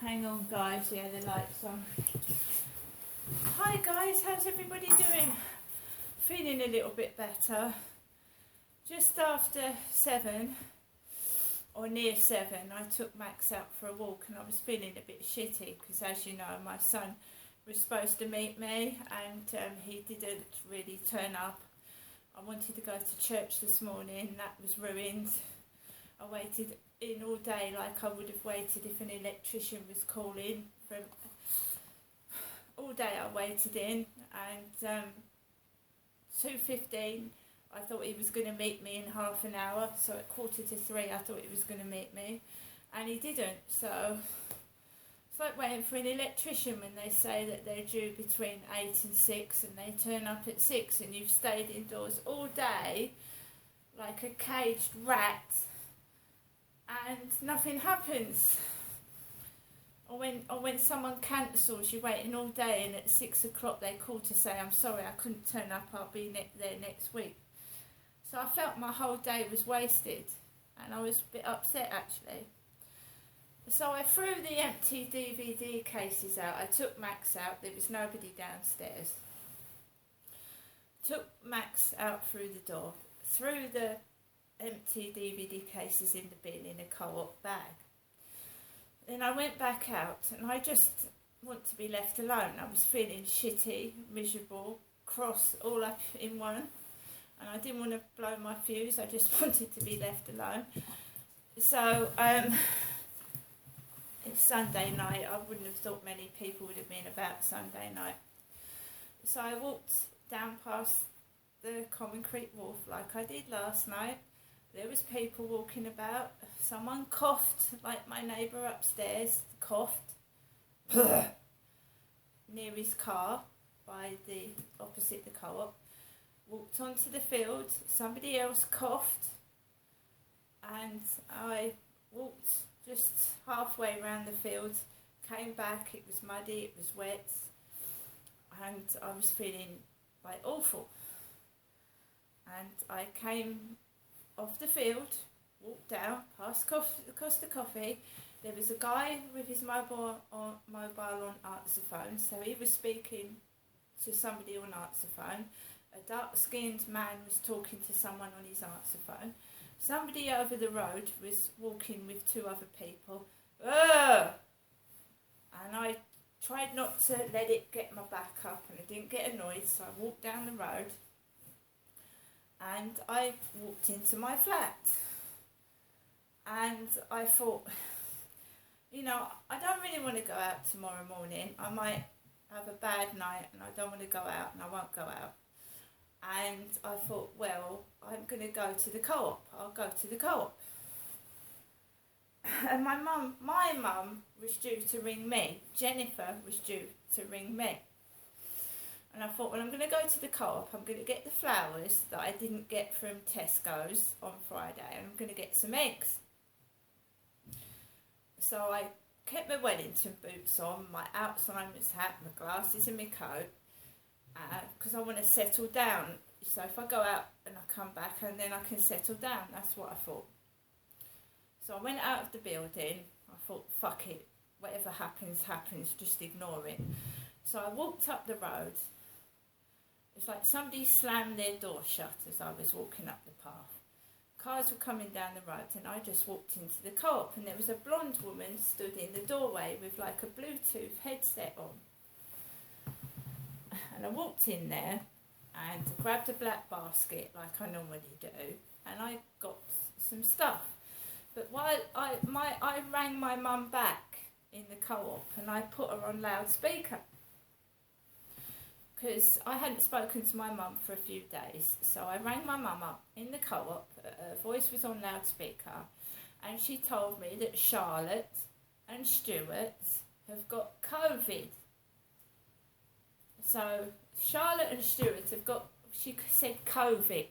Hang on, guys. Yeah, the light's on. Hi, guys. How's everybody doing? Feeling a little bit better. Just after 7, or near 7, I took Max out for a walk and I was feeling a bit shitty because, as you know, my son was supposed to meet me and he didn't really turn up. I wanted to go to church this morning. That was ruined. I waited in all day like I would have waited if an electrician was calling. From all day I waited in, and 2:15 I thought he was going to meet me in half an hour, so at 2:45 I thought he was going to meet me, and he didn't. So it's like waiting for an electrician when they say that they're due between 8 and 6 and they turn up at 6 and you've stayed indoors all day like a caged rat and nothing happens. Or when someone cancels, you're waiting all day and at 6 o'clock they call to say, I'm sorry, I couldn't turn up, I'll be there next week. So I felt my whole day was wasted and I was a bit upset actually. So I threw the empty DVD cases out. I took Max out, there was nobody downstairs. Took Max out through the door, threw the empty DVD cases in the bin in a co-op bag. Then I went back out and I just want to be left alone. I was feeling shitty, miserable, cross, all up in one, and I didn't want to blow my fuse. I just wanted to be left alone. So it's Sunday night. I wouldn't have thought many people would have been about Sunday night. So I walked down past the concrete wharf like I did last night. There was people walking about. Someone coughed, like my neighbour upstairs, coughed near his car by the opposite the co-op. Walked onto the field. Somebody else coughed, and I walked just halfway around the field. Came back. It was muddy. It was wet, and I was feeling like awful. And I came off the field, walked down, past Costa Coffee. There was a guy with his mobile on answer phone, so he was speaking to somebody on answer phone. A dark-skinned man was talking to someone on his answer phone. Somebody over the road was walking with 2 other people. Ugh! And I tried not to let it get my back up, and I didn't get annoyed, so I walked down the road. And I walked into my flat. And I thought, you know, I don't really want to go out tomorrow morning. I might have a bad night and I don't want to go out and I won't go out. And I thought, well, I'm going to go to the co-op. I'll go to the co-op. And my mum was due to ring me. Jennifer was due to ring me. And I thought, well, I'm going to go to the co-op, I'm going to get the flowers that I didn't get from Tesco's on Friday, and I'm going to get some eggs. So I kept my Wellington boots on, my Alzheimer's hat, my glasses and my coat, because I want to settle down. So if I go out and I come back, and then I can settle down, that's what I thought. So I went out of the building, I thought, fuck it, whatever happens, happens, just ignore it. So I walked up the road. It's like somebody slammed their door shut as I was walking up the path. Cars were coming down the road and I just walked into the co-op, and there was a blonde woman stood in the doorway with like a Bluetooth headset on. And I walked in there and grabbed a black basket like I normally do, and I got some stuff. But while I rang my mum back in the co-op and I put her on loudspeaker, because I hadn't spoken to my mum for a few days. So I rang my mum up in the co-op, her voice was on loudspeaker, and she told me that Charlotte and Stuart have got COVID. So Charlotte and Stuart have got, she said COVID.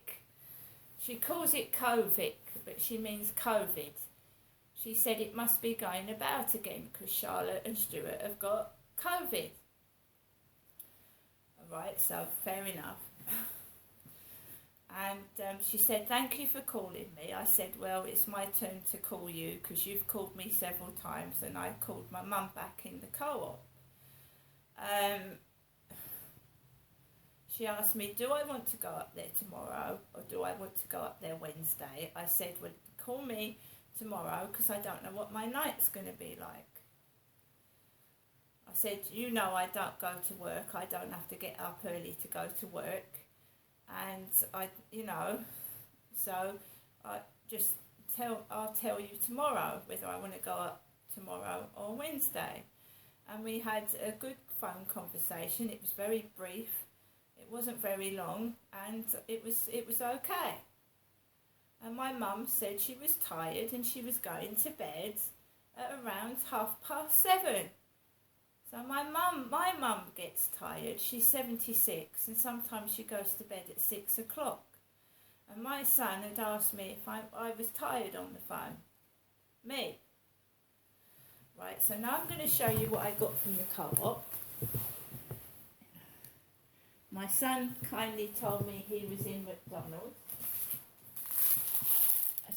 She calls it COVID, but she means COVID. She said it must be going about again because Charlotte and Stuart have got COVID. Right, so fair enough. And she said, thank you for calling me. I said, well, it's my turn to call you because you've called me several times, and I called my mum back in the co-op. She asked me, do I want to go up there tomorrow or do I want to go up there Wednesday? I said, well, call me tomorrow because I don't know what my night's going to be like. I said, you know, I don't go to work. I don't have to get up early to go to work. And so I'll tell you tomorrow whether I want to go up tomorrow or Wednesday. And we had a good phone conversation. It was very brief. It wasn't very long, and it was okay. And my mum said she was tired and she was going to bed at around 7:30. So my mum gets tired. She's 76, and sometimes she goes to bed at 6 o'clock. And my son had asked me if I was tired on the phone. Me. Right, so now I'm going to show you what I got from the co-op. My son kindly told me he was in McDonald's.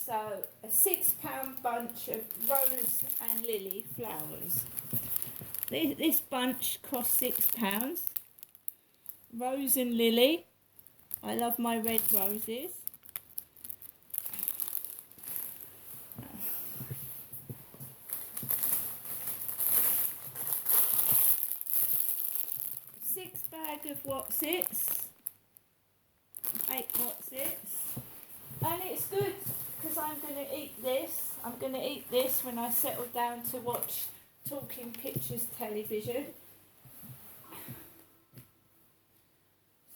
So, a £6 bunch of rose and lily flowers. This bunch cost £6. Rose and lily. I love my red roses. Six bag of Wotsits. 8 Wotsits. And it's good because I'm going to eat this. I'm going to eat this when I settle down to watch Talking Pictures television.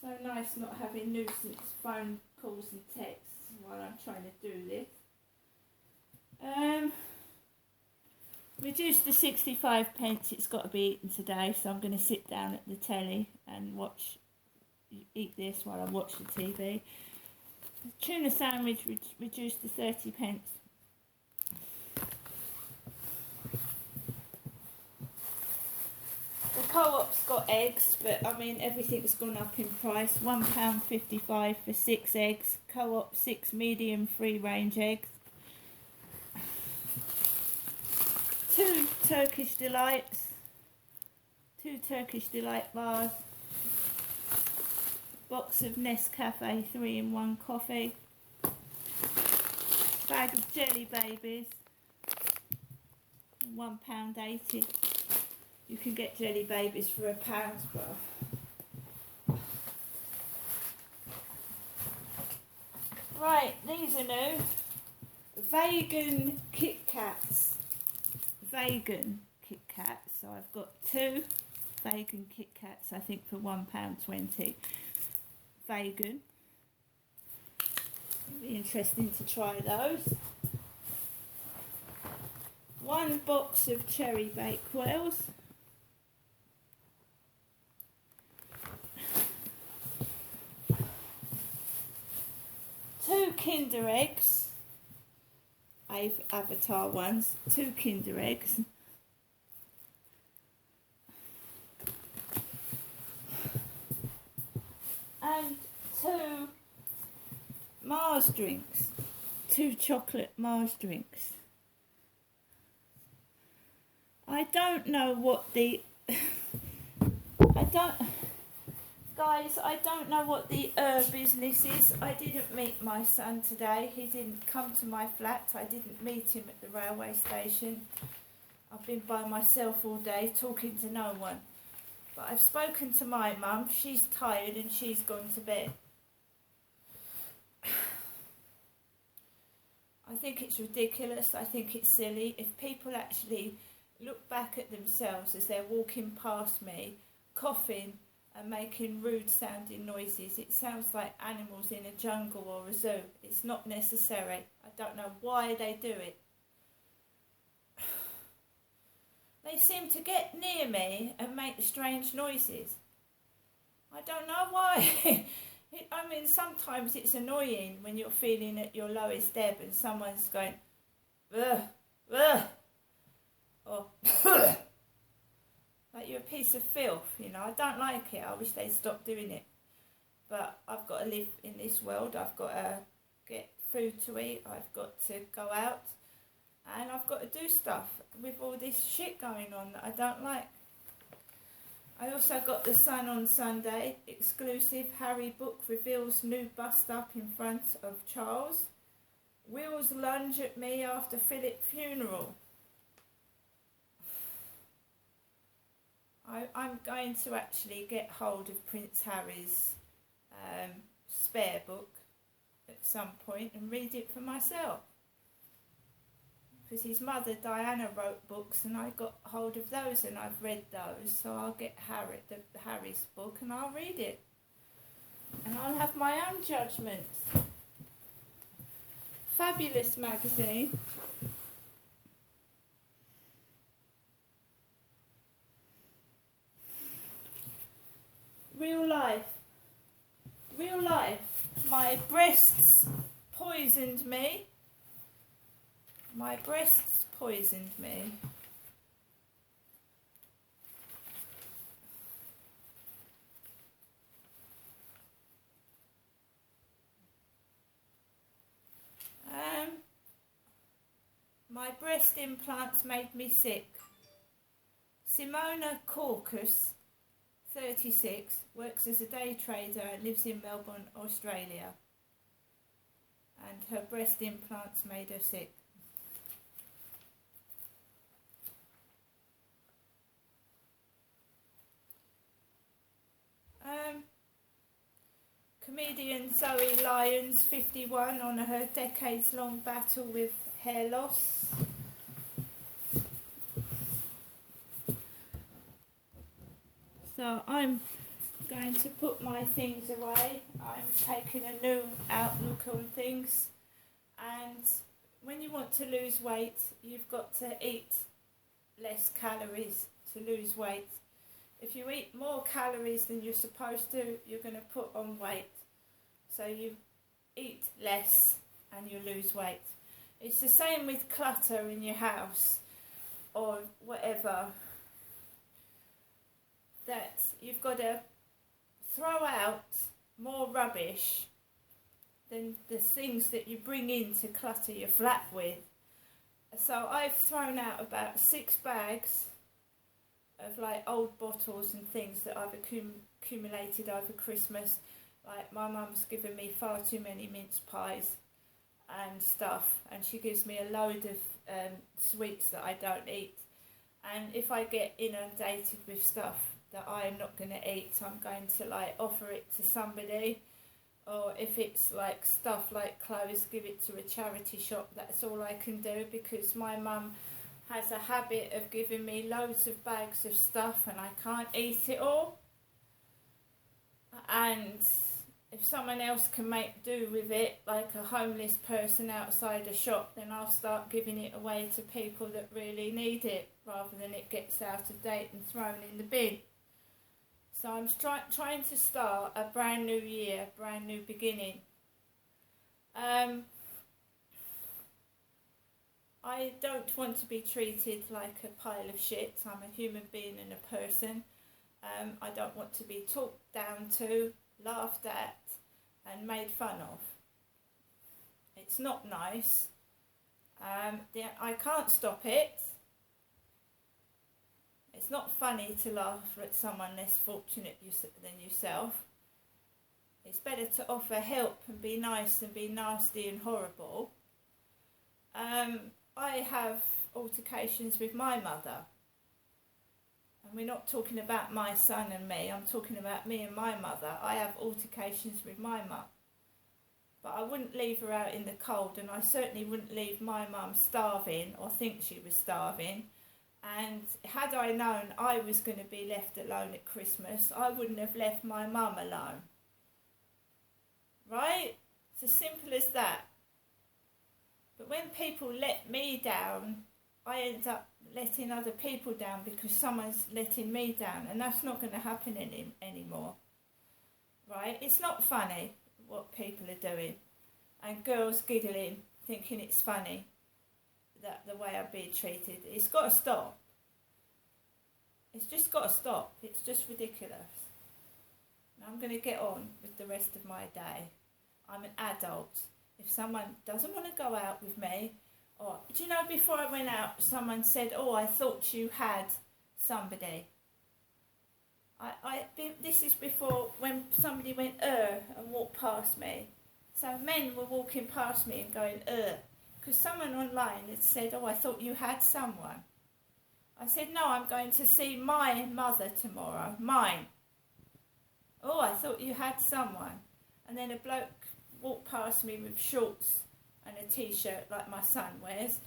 So nice not having nuisance phone calls and texts while I'm trying to do this. Reduced to 65p. It's got to be eaten today, so I'm going to sit down at the telly and eat this while I watch the TV. The tuna sandwich reduced to 30p. The co-op's got eggs, but I mean everything's gone up in price. £1.55 for 6 eggs. Co-op 6 medium free range eggs. 2 Turkish Delights. 2 Turkish Delight bars. Box of Nescafe 3-in-1 coffee. Bag of Jelly Babies. £1.80. You can get Jelly Babies for £1, but... Right, these are new. Vegan Kit Kats. Vegan Kit Kats. So I've got 2 vegan Kit Kats, I think for £1.20. Vegan. It'll be interesting to try those. 1 box of Cherry Bakewells. 2 Kinder Eggs. Avatar ones. 2 Kinder Eggs. And 2 Mars drinks. 2 chocolate Mars drinks. I don't know what the... I don't know what the business is. I didn't meet my son today. He didn't come to my flat. I didn't meet him at the railway station. I've been by myself all day talking to no one. But I've spoken to my mum. She's tired and she's gone to bed. I think it's ridiculous. I think it's silly. If people actually look back at themselves as they're walking past me, coughing and making rude sounding noises, it sounds like animals in a jungle or a zoo. It's not necessary. I don't know why they do it. They seem to get near me and make strange noises. I don't know why. I mean, sometimes it's annoying when you're feeling at your lowest ebb and someone's going, ugh, ugh, or like you're a piece of filth, you know. I don't like it. I wish they'd stop doing it. but I've got to live in this world. I've got to get food to eat. I've got to go out, and I've got to do stuff with all this shit going on that I don't like. I also got The Sun on Sunday. Exclusive: Harry book reveals new bust up in front of Charles. Wills lunge at me after Philip funeral. I'm going to actually get hold of Prince Harry's spare book at some point and read it for myself. Because his mother Diana wrote books and I got hold of those and I've read those, so I'll get Harry's book and I'll read it. And I'll have my own judgments. Fabulous magazine. Real life. Real life. My breasts poisoned me. My breasts poisoned me. My breast implants made me sick. Simona Corcus, 36, works as a day trader and lives in Melbourne, Australia. And her breast implants made her sick. Comedian Zoe Lyons, 51, on her decades-long battle with hair loss. So I'm going to put my things away. I'm taking a new outlook on things. And when you want to lose weight, you've got to eat less calories to lose weight. If you eat more calories than you're supposed to, you're going to put on weight. So you eat less and you lose weight. It's the same with clutter in your house or whatever. That you've got to throw out more rubbish than the things that you bring in to clutter your flat with. So I've thrown out about 6 bags of like old bottles and things that I've accumulated over Christmas. Like my mum's given me far too many mince pies and stuff, and she gives me a load of sweets that I don't eat. And if I get inundated with stuff that I'm not going to eat, I'm going to like offer it to somebody, or if it's like stuff like clothes, give it to a charity shop. That's all I can do, because my mum has a habit of giving me loads of bags of stuff and I can't eat it all. And if someone else can make do with it, like a homeless person outside a shop, then I'll start giving it away to people that really need it, rather than it gets out of date and thrown in the bin. So I'm trying to start a brand new year, brand new beginning. I don't want to be treated like a pile of shit. I'm a human being and a person. I don't want to be talked down to, laughed at and made fun of. It's not nice. I can't stop it. It's not funny to laugh at someone less fortunate than yourself. It's better to offer help and be nice than be nasty and horrible. I have altercations with my mother. And we're not talking about my son and me, I'm talking about me and my mother. I have altercations with my mum. But I wouldn't leave her out in the cold, and I certainly wouldn't leave my mum starving or think she was starving. And had I known I was going to be left alone at Christmas, I wouldn't have left my mum alone. Right? It's as simple as that. But when people let me down, I end up letting other people down because someone's letting me down, and that's not going to happen anymore. Right? It's not funny what people are doing, and girls giggling, thinking it's funny, that the way I'm being treated. It's got to stop. It's just got to stop. It's just ridiculous. And I'm going to get on with the rest of my day. I'm an adult. If someone doesn't want to go out with me, or, do you know, before I went out, someone said, oh, I thought you had somebody. This is before when somebody went, and walked past me. So men were walking past me and going, because someone online had said, oh, I thought you had someone. I said, no, I'm going to see my mother tomorrow, mine. Oh, I thought you had someone. And then a bloke walked past me with shorts and a t-shirt like my son wears,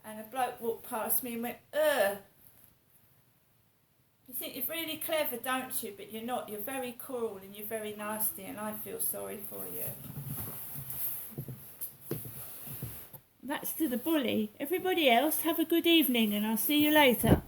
and a bloke walked past me and went, You think you're really clever, don't you? But you're not. You're very cruel and you're very nasty, and I feel sorry for you. That's to the bully. Everybody else, have a good evening, and I'll see you later.